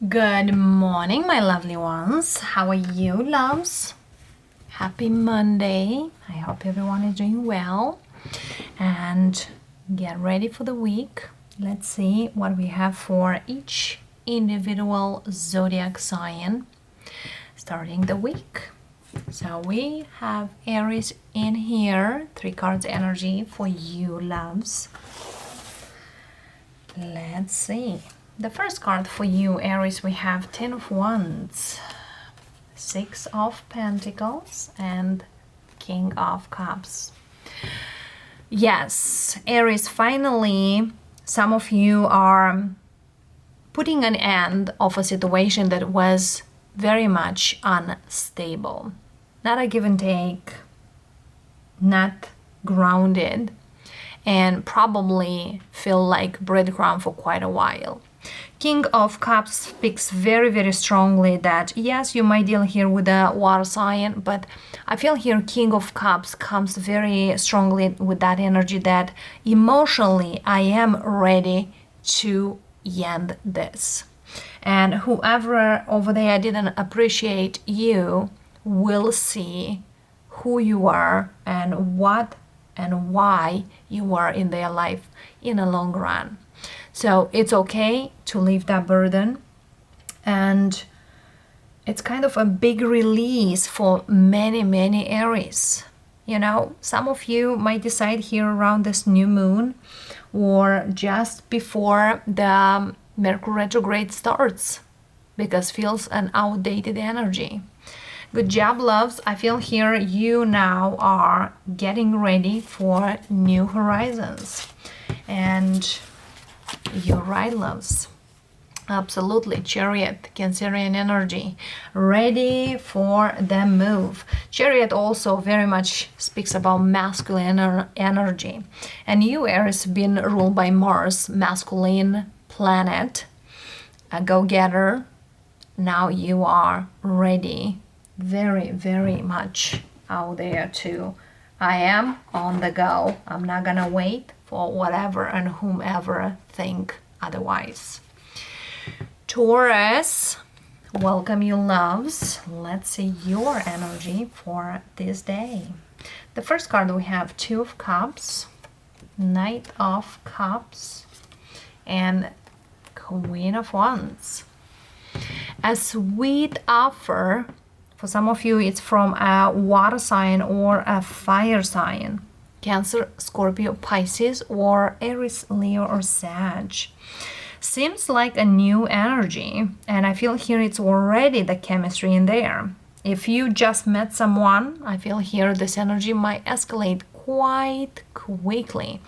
Good morning, my lovely ones. How are you, loves? Happy Monday. I hope everyone is doing well. And get ready for the week. Let's see what we have for each individual zodiac sign starting the week. So we have Aries in here, 3 cards energy for you, loves. Let's see. The first card for you, Aries, we have 10 of Wands, 6 of Pentacles, and King of Cups. Yes, Aries, finally, some of you are putting an end of a situation that was very much unstable. Not a give and take, not grounded, and probably feel like breadcrumb for quite a while. King of Cups speaks very, very strongly that, yes, you might deal here with a water sign, but I feel here King of Cups comes very strongly with that energy that emotionally I am ready to end this. And whoever over there didn't appreciate you will see who you are and what and why you are in their life in a long run. So it's okay to leave that burden, and it's kind of a big release for many, many Aries. You know, some of you might decide here around this new moon or just before the Mercury retrograde starts because feels an outdated energy. Good job, loves. I feel here you now are getting ready for new horizons. And you're right, loves. Absolutely. Chariot, Cancerian energy, ready for the move. Chariot also very much speaks about masculine energy. And you, Aries, been ruled by Mars, masculine planet, a go-getter. Now you are ready, very, very much out there too. I am on the go. I'm not gonna wait for whatever and whomever think otherwise. Taurus, welcome you, loves. Let's see your energy for this day. The first card we have 2 of Cups, Knight of Cups, and Queen of Wands. A sweet offer. For some of you, it's from a water sign or a fire sign. Cancer, Scorpio, Pisces, or Aries, Leo, or Sag. Seems like a new energy, and I feel here it's already the chemistry in there. If you just met someone, I feel here this energy might escalate quite quickly.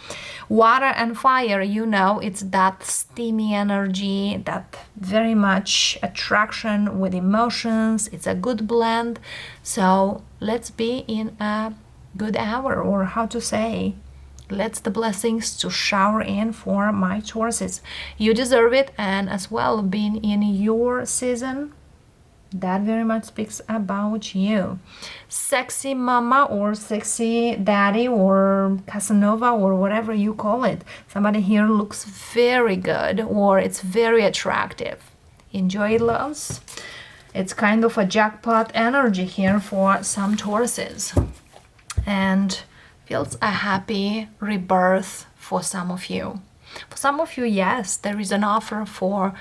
Water and fire, you know, it's that steamy energy, that very much attraction with emotions. It's a good blend. So let's be in a good hour, or how to say, let's the blessings to shower in for my Tauruses. You deserve it, and as well being in your season, that very much speaks about you. Sexy mama or sexy daddy or Casanova or whatever you call it. Somebody here looks very good or it's very attractive. Enjoy it, loves. It's kind of a jackpot energy here for some Tauruses. And feels a happy rebirth for some of you. For some of you, yes, there is an offer for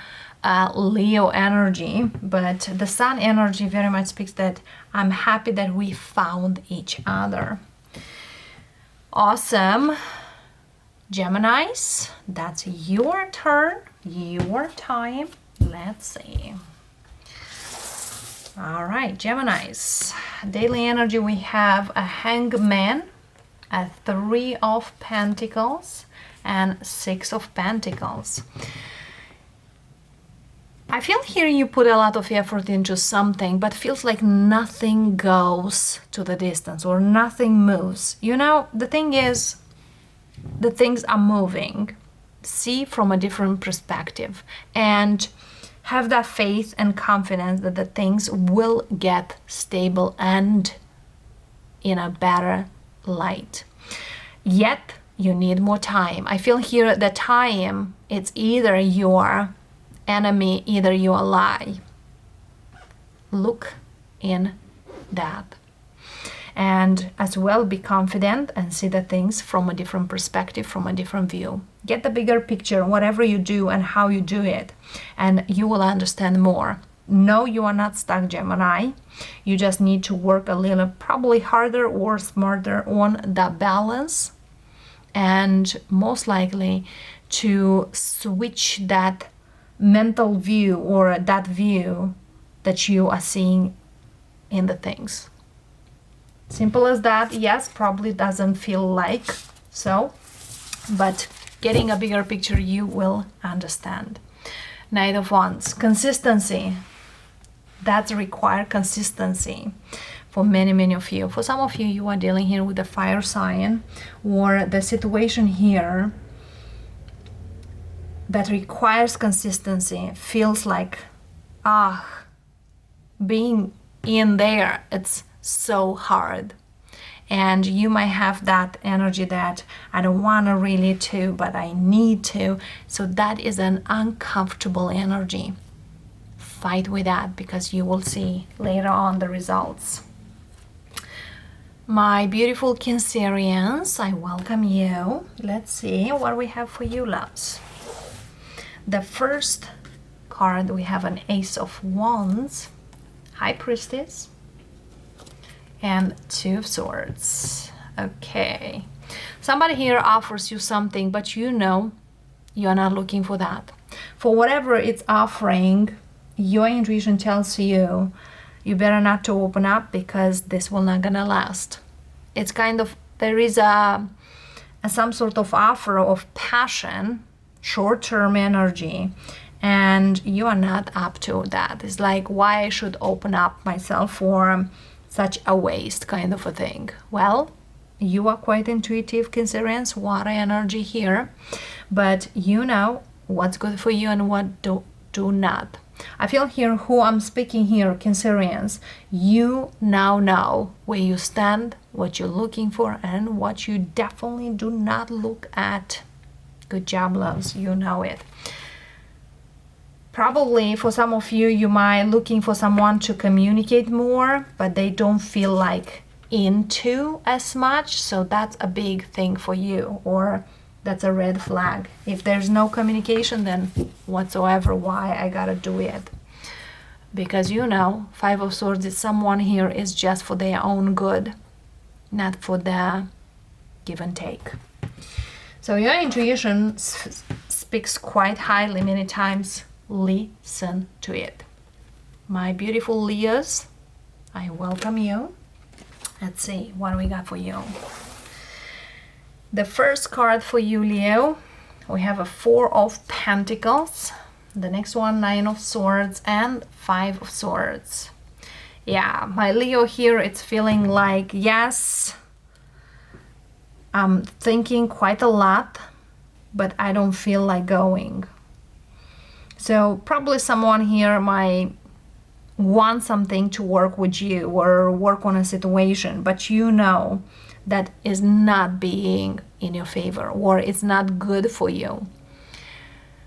Leo energy, but the Sun energy very much speaks that I'm happy that we found each other. Awesome. Geminis, that's your turn, your time. Let's see. All right, Geminis. Daily energy, we have a Hangman, a 3 of Pentacles, and 6 of Pentacles. I feel here you put a lot of effort into something, but feels like nothing goes to the distance or nothing moves. You know, the thing is, the things are moving. See from a different perspective and have that faith and confidence that the things will get stable and in a better light. Yet you need more time. I feel here the time, it's either you're enemy, either you ally. Look in that. And as well, be confident and see the things from a different perspective, from a different view. Get the bigger picture, whatever you do and how you do it, and you will understand more. No, you are not stuck, Gemini. You just need to work a little, probably harder or smarter on the balance, and most likely to switch that mental view or that view that you are seeing in the things. Simple as that. Yes, probably doesn't feel like so, but getting a bigger picture, you will understand. Knight of Wands, consistency. That's required consistency for many, many of you. For some of you, you are dealing here with a fire sign, or the situation here that requires consistency feels like, being in there, it's so hard. And you might have that energy that I don't want to really to, but I need to. So that is an uncomfortable energy. Fight with that, because you will see later on the results. My beautiful Cancerians, I welcome you. Let's see what we have for you, loves. The first card, we have an Ace of Wands, High Priestess, and Two of Swords. Okay. Somebody here offers you something, but you know you're not looking for that. For whatever it's offering, your intuition tells you you better not to open up, because this will not gonna last. It's kind of, there is some sort of offer of passion, short-term energy, and you are not up to that. It's like, why I should open up myself for such a waste kind of a thing. Well, you are quite intuitive, Cancerians, water energy here, but you know what's good for you and what do not. I feel here who I'm speaking here, Cancerians, you now know where you stand, what you're looking for, and what you definitely do not look at. Good job, loves, you know it. Probably for some of you, you might looking for someone to communicate more, but they don't feel like into as much. So that's a big thing for you, or that's a red flag. If there's no communication, then whatsoever, why I gotta do it? Because you know, Five of Swords is someone here is just for their own good, not for the give and take. So your intuition speaks quite highly many times. Listen to it. My beautiful Leos, I welcome you. Let's see what we got for you. The first card for you, Leo, we have a Four of Pentacles. The next one, Nine of Swords and Five of Swords. Yeah, my Leo here, it's feeling like, yes, I'm thinking quite a lot, but I don't feel like going. So probably someone here might want something to work with you or work on a situation, but you know that is not being in your favor, or it's not good for you.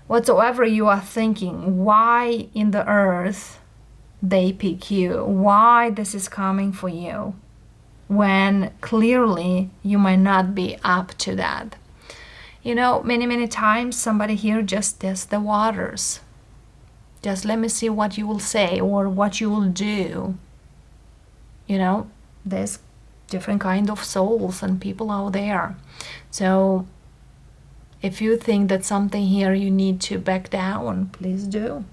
Whatsoever you are thinking, why in the earth they pick you, why this is coming for you, when clearly you might not be up to that. You know, many times somebody here just tests the waters. Just let me see what you will say or what you will do. You know, there's different kind of souls and people out there. So if you think that something here you need to back down, please do.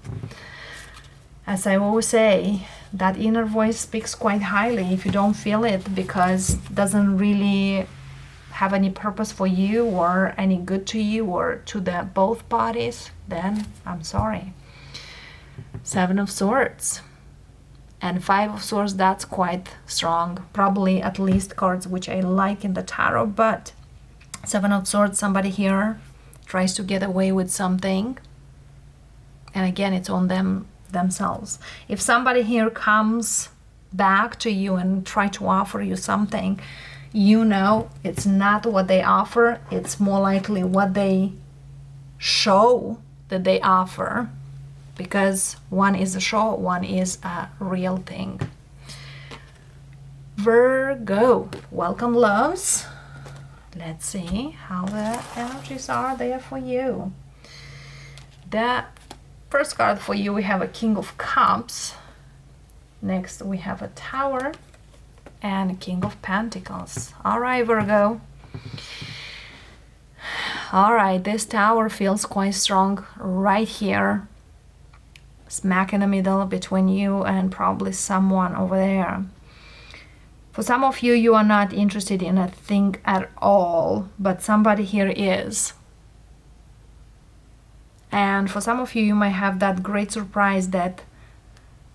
As I always say, that inner voice speaks quite highly. If you don't feel it because it doesn't really have any purpose for you or any good to you or to the both parties, then I'm sorry. Seven of Swords and Five of Swords, that's quite strong. Probably at least cards which I like in the tarot, but Seven of Swords, somebody here tries to get away with something, and again, it's on themselves. If somebody here comes back to you and try to offer you something, you know it's not what they offer, it's more likely what they show that they offer. because one is a show, one is a real thing. Virgo, welcome loves. Let's see how the energies are there for you. The first card for you, we have a King of Cups. Next we have a Tower and a King of Pentacles. All right, Virgo. All right, this Tower feels quite strong right here, smack in the middle between you and probably someone over there. For some of you, you are not interested in a thing at all, but somebody here is. And for some of you, you might have that great surprise that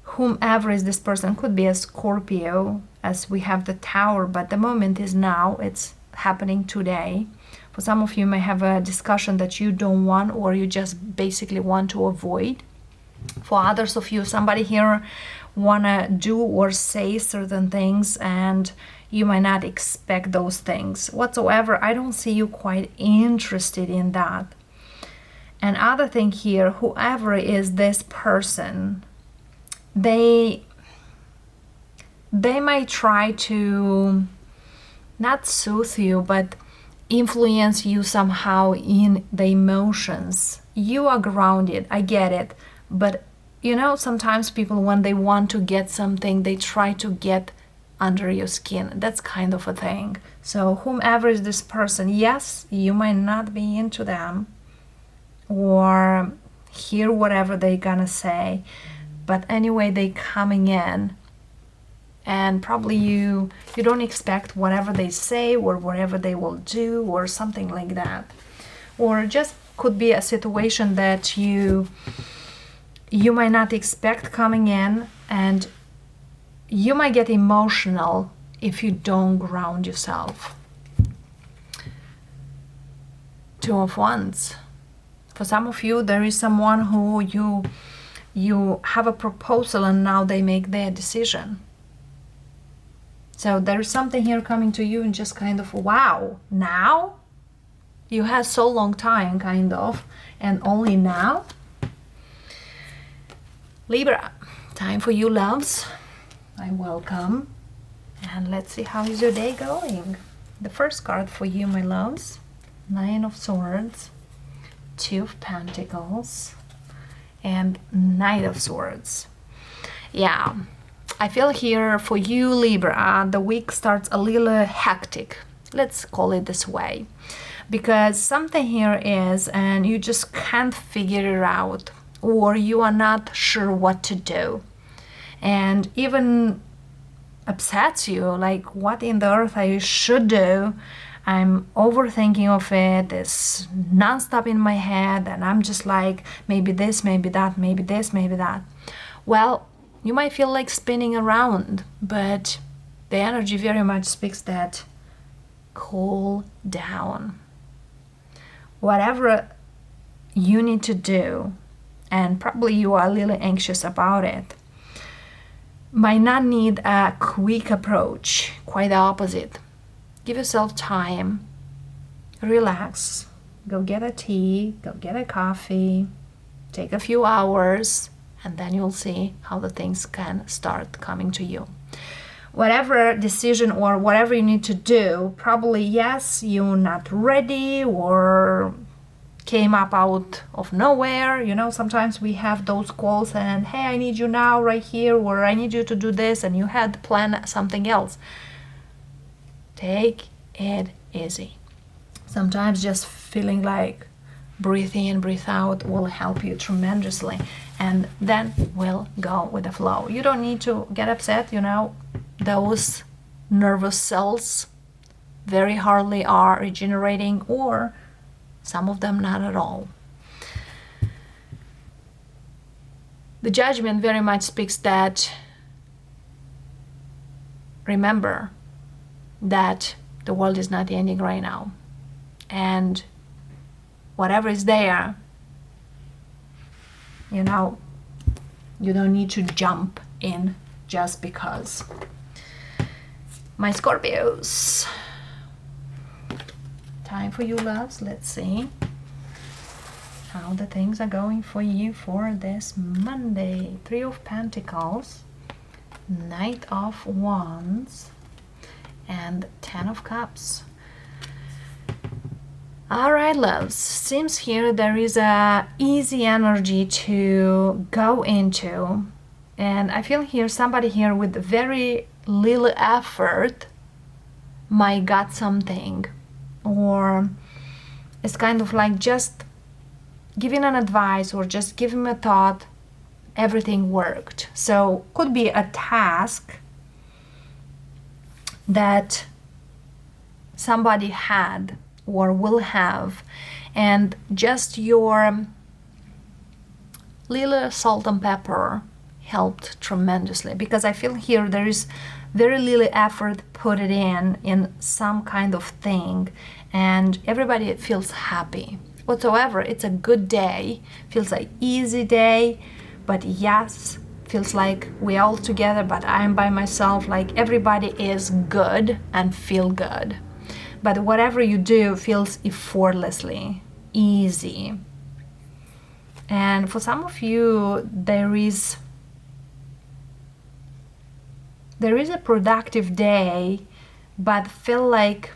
whomever is this person, could be a Scorpio, as we have the Tower, but the moment is now, it's happening today. For some of you, may have a discussion that you don't want, or you just basically want to avoid. For others of you, somebody here wanna do or say certain things, and you might not expect those things whatsoever. I don't see you quite interested in that. And other thing here, whoever is this person, they might try to not soothe you, but influence you somehow in the emotions. You are grounded, I get it, but you know, sometimes people, when they want to get something, they try to get under your skin. That's kind of a thing. So whomever is this person, yes, you might not be into them or hear whatever they're gonna say, but anyway, they coming in, and probably you don't expect whatever they say or whatever they will do or something like that. Or just could be a situation that you might not expect coming in, and you might get emotional if you don't ground yourself. Two of Wands. For some of you, there is someone who you have a proposal and now they make their decision. So there is something here coming to you and just kind of, wow, now? You had so long time, kind of, and only now? Libra, time for you, loves. I welcome. And let's see how is your day going. The first card for you, my loves, Nine of Swords, Two of Pentacles, and Knight of Swords. Yeah, I feel here for you, Libra, the week starts a little hectic. Let's call it this way. Because something here is, and you just can't figure it out, or you are not sure what to do. And even upsets you, like what in the earth I should do. I'm overthinking of it, it's non-stop in my head, and I'm just like, maybe this, maybe that, maybe this, maybe that. Well, you might feel like spinning around, but the energy very much speaks that cool down. Whatever you need to do, and probably you are a little anxious about it, might not need a quick approach, quite the opposite. Give yourself time, relax, go get a tea, go get a coffee, take a few hours, and then you'll see how the things can start coming to you. Whatever decision or whatever you need to do, probably yes, you're not ready or came up out of nowhere. You know, sometimes we have those calls and, hey, I need you now right here, or I need you to do this, and you had planned something else. Take it easy. Sometimes just feeling like breathe in, breathe out will help you tremendously, and then we'll go with the flow. You don't need to get upset, you know, those nervous cells very hardly are regenerating, or some of them not at all. The Judgment very much speaks that remember that the world is not ending right now, and whatever is there, you know, you don't need to jump in just because. My Scorpios, time for you, loves. Let's see how the things are going for you for this Monday. 3 of Pentacles, Knight of Wands, and 10 of Cups. All right, loves, seems here there is a easy energy to go into, and I feel here somebody here with very little effort might got something, or it's kind of like just giving an advice or just giving a thought, everything worked. So could be a task that somebody had or will have, and just your little salt and pepper helped tremendously, because I feel here there is very little effort put it in some kind of thing, and everybody feels happy whatsoever. It's a good day, feels like easy day, but yes, feels like we all together, but I'm by myself. Like everybody is good and feel good, but whatever you do feels effortlessly easy. And for some of you, there is a productive day, but feel like,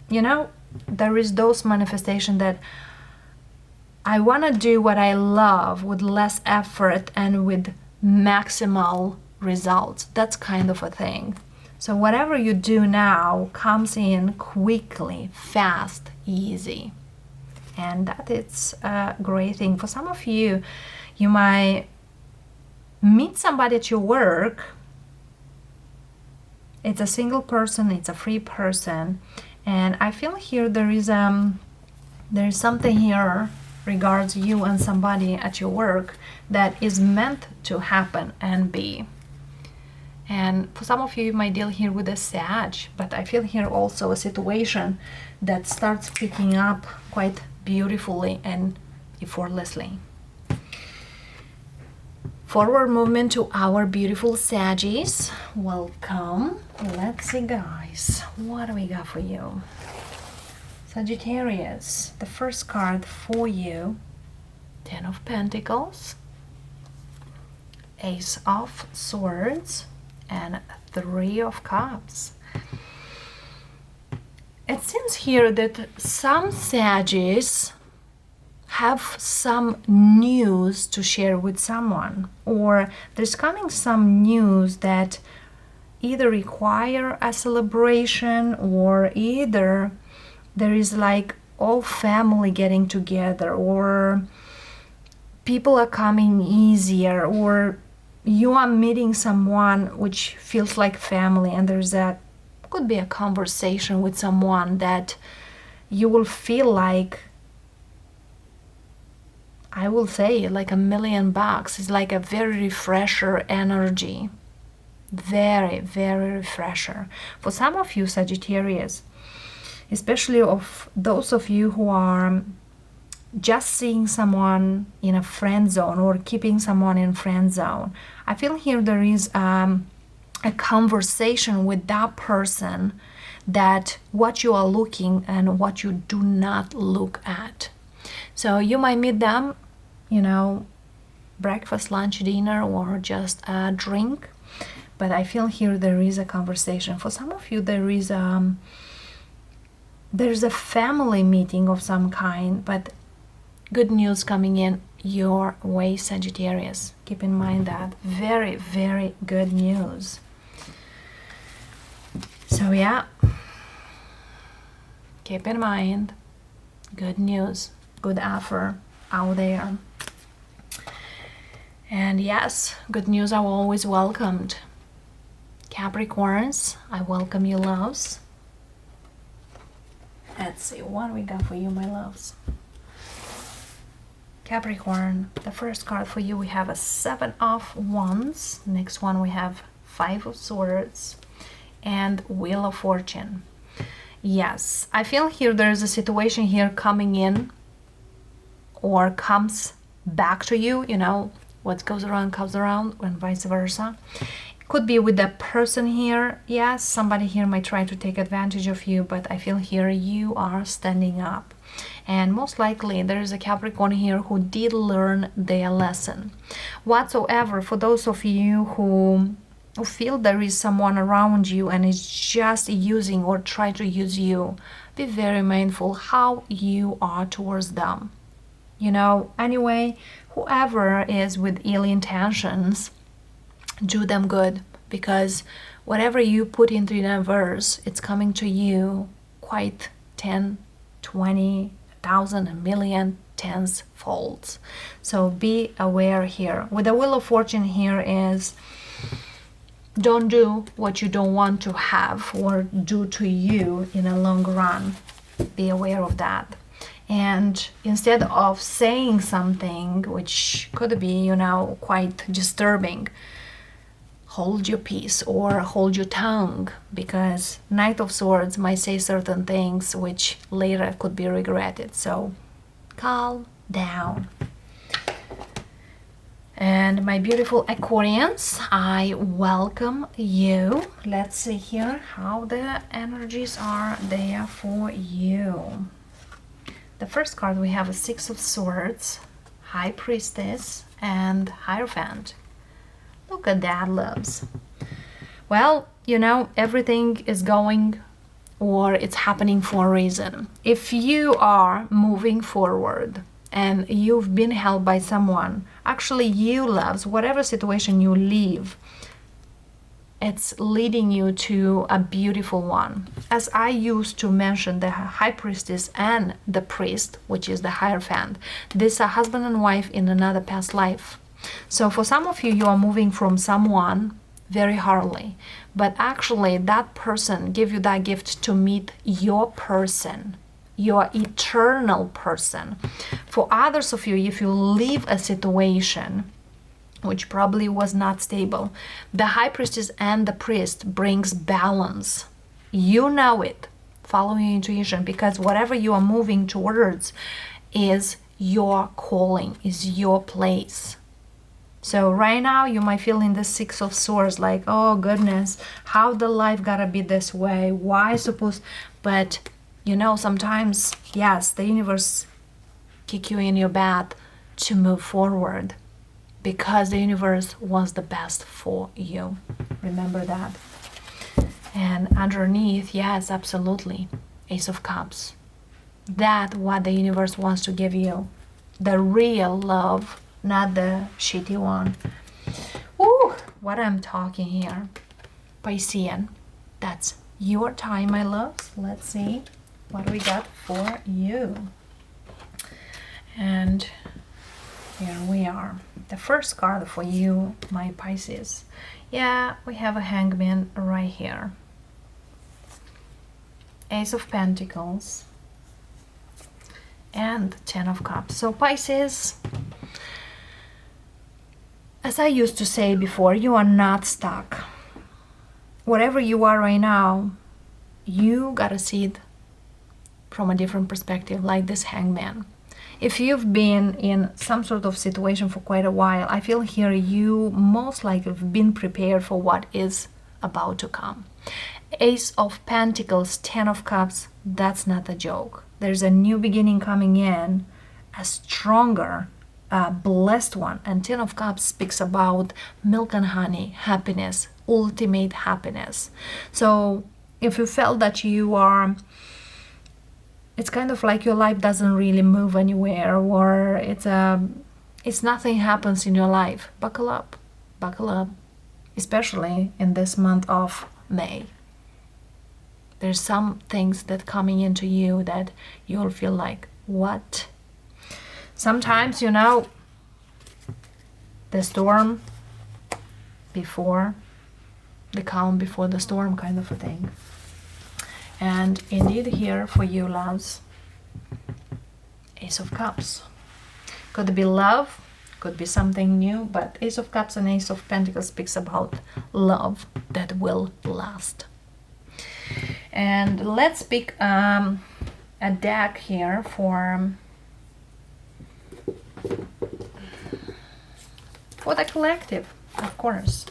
you know, there is those manifestation that I want to do what I love with less effort and with maximal results. That's kind of a thing. So whatever you do now comes in quickly, fast, easy. And that is a great thing. For some of you, you might meet somebody at your work. It's a single person, it's a free person. And I feel here there is something here regards you and somebody at your work that is meant to happen and be. And for some of you, you might deal here with a Sag, but I feel here also a situation that starts picking up quite beautifully and effortlessly. Forward movement to our beautiful Saggies. Welcome. Let's see, guys, what do we got for you? Sagittarius, the first card for you, 10 of Pentacles, Ace of Swords, and 3 of Cups. It seems here that some Saggies have some news to share with someone, or there's coming some news that either require a celebration, or either there is like all family getting together, or people are coming easier, or you are meeting someone which feels like family, and could be a conversation with someone that you will feel like, I will say, like $1,000,000. It's like a very refresher energy. Very, very refresher. For some of you, Sagittarius, especially of those of you who are just seeing someone in a friend zone or keeping someone in friend zone, I feel here there is a conversation with that person, that what you are looking and what you do not look at. So you might meet them, you know, breakfast, lunch, dinner, or just a drink. But I feel here there is a conversation. For some of you, there's a family meeting of some kind, but good news coming in your way, Sagittarius. Keep in mind that. Very, very good news. So yeah, keep in mind, good news, good offer out there. And yes, good news are always welcomed. Capricorns, I welcome you, loves. Let's see what we got for you, my loves. Capricorn, the first card for you, we have a 7 of Wands. Next one we have 5 of Swords and Wheel of Fortune. Yes, I feel here there's a situation here coming in or comes back to you, you know, what goes around comes around, and vice versa. Could be with that person here. Yes, somebody here might try to take advantage of you, but I feel here you are standing up. And most likely there is a Capricorn here who did learn their lesson. Whatsoever, for those of you who feel there is someone around you and is just using or try to use you, be very mindful how you are towards them. You know, anyway, whoever is with ill intentions, do them good, because whatever you put into the universe, it's coming to you quite 10, 20, 1,000, a million, tens folds. So be aware here. With the Wheel of Fortune here is, don't do what you don't want to have or do to you in a long run. Be aware of that. And instead of saying something which could be, you know, quite disturbing, hold your peace or hold your tongue, because Knight of Swords might say certain things which later could be regretted. So calm down. And my beautiful Aquarians, I welcome you. Let's see here how the energies are there for you. The first card we have a Six of Swords, High Priestess, and Hierophant. Look at that, loves. Well, you know, everything is going, or it's happening for a reason. If you are moving forward and you've been held by someone, actually you, loves, whatever situation you leave, it's leading you to a beautiful one. As I used to mention the High Priestess and the Priest, which is the Hierophant, these are husband and wife in another past life. So for some of you, you are moving from someone very hardly, but actually that person gave you that gift to meet your person, your eternal person. For others of you, if you leave a situation which probably was not stable, the High Priestess and the Priest brings balance. You know it. Follow your intuition, because whatever you are moving towards is your calling, is your place. So right now you might feel in the Six of Swords like, oh goodness, how the life gotta be this way? Why supposed? But you know, sometimes, yes, the universe kick you in your butt to move forward, because the universe wants the best for you. Remember that. And underneath, yes, absolutely, Ace of Cups. That's what the universe wants to give you. The real love, not the shitty one. Ooh, what I'm talking here. Piscean, that's your time, my loves. Let's see what we got for you. And here we are. The first card for you, my Pisces. Yeah, we have a Hangman right here. Ace of Pentacles and Ten of Cups. So Pisces, as I used to say before, you are not stuck. Whatever you are right now, you gotta see it from a different perspective, like this Hangman. If you've been in some sort of situation for quite a while, I feel here you most likely have been prepared for what is about to come. Ace of Pentacles, Ten of Cups, that's not a joke. There's a new beginning coming in, a stronger, blessed one. And Ten of Cups speaks about milk and honey, happiness, ultimate happiness. So if you felt that you are, it's kind of like your life doesn't really move anywhere, or it's nothing happens in your life, buckle up, especially in this month of May. There's some things that coming into you that you'll feel like, what? Sometimes, you know, the storm before the calm before the storm, kind of a thing. And indeed here for you, loves, Ace of Cups. Could be love, could be something new, but Ace of Cups and Ace of Pentacles speaks about love that will last. And let's pick a deck here for the collective, of course.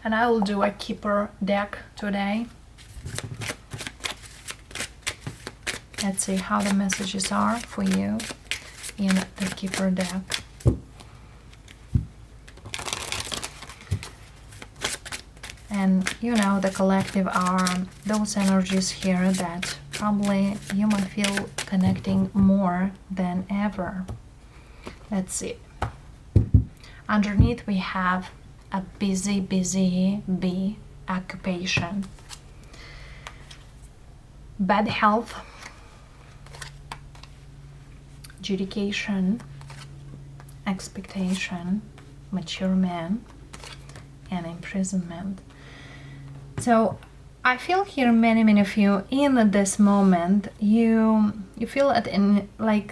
And I will do a keeper deck today. Let's see how the messages are for you in the Keeper deck. And you know, the collective are those energies here that probably you might feel connecting more than ever. Let's see. Underneath we have a busy bee occupation. Bad health, adjudication, expectation, mature man, and imprisonment. So I feel here many of you in this moment you feel at the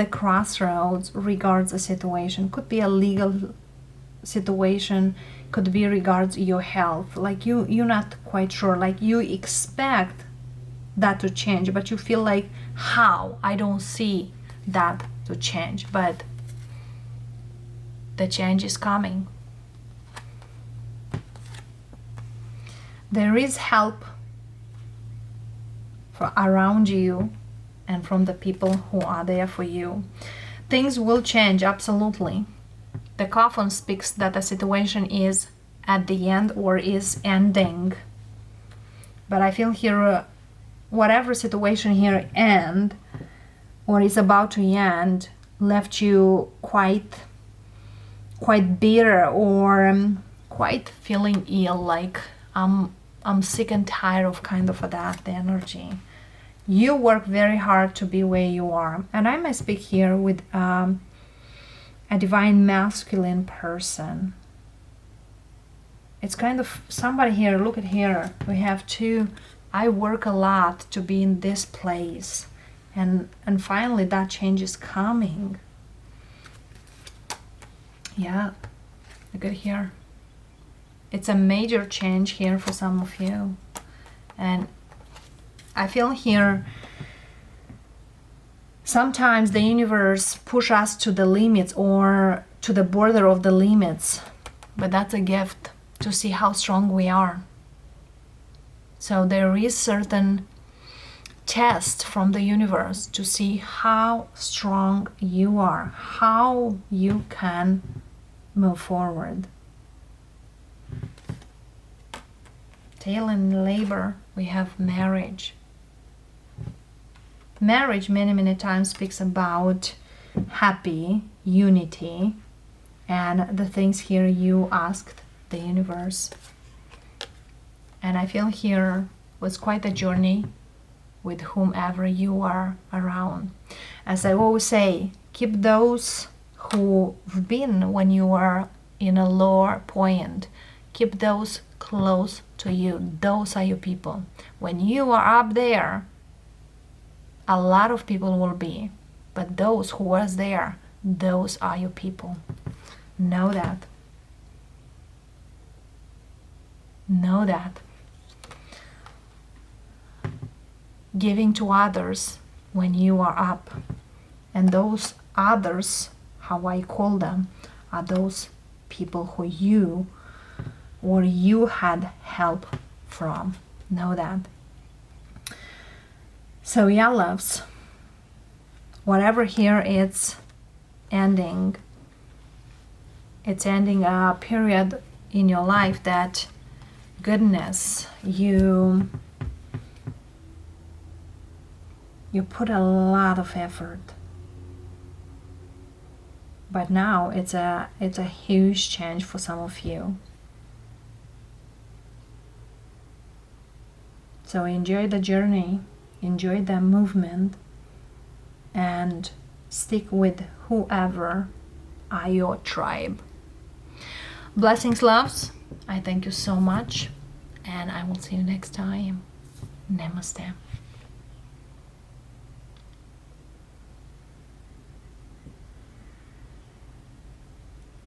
crossroads regards a situation. Could be a legal situation, could be regards your health. Like you're not quite sure, like you expect that to change, but you feel like, how? I don't see that to change, but the change is coming. There is help around you and from the people who are there for you. Things will change, absolutely. The coffin speaks that the situation is at the end or is ending. But I feel here, whatever situation here end or is about to end, left you quite bitter or quite feeling ill, like I'm sick and tired of kind of that energy. You work very hard to be where you are. And I might speak here with a divine masculine person. It's kind of somebody here, look at here. We have two. I work a lot to be in this place. And finally that change is coming. Yeah, look at here. It's a major change here for some of you. And I feel here sometimes the universe push us to the limits or to the border of the limits. But that's a gift to see how strong we are. So there is certain test from the universe to see how strong you are, how you can move forward. Tail in labor, we have marriage. Marriage many times speaks about happy unity and the things here you asked the universe. And I feel here was quite a journey with whomever you are around. As I always say, keep those who've been when you are in a lower point. Keep those close to you. Those are your people. When you are up there, a lot of people will be, but those who was there, those are your people. Know that. Know that. Giving to others when you are up, and those others, how I call them, are those people who you had help from. Know that. So yeah, loves, whatever here it's ending a period in your life that, goodness, you put a lot of effort. But now it's a huge change for some of you. So enjoy the journey, enjoy the movement, and stick with whoever are your tribe. Blessings, loves. I thank you so much, and I will see you next time. Namaste.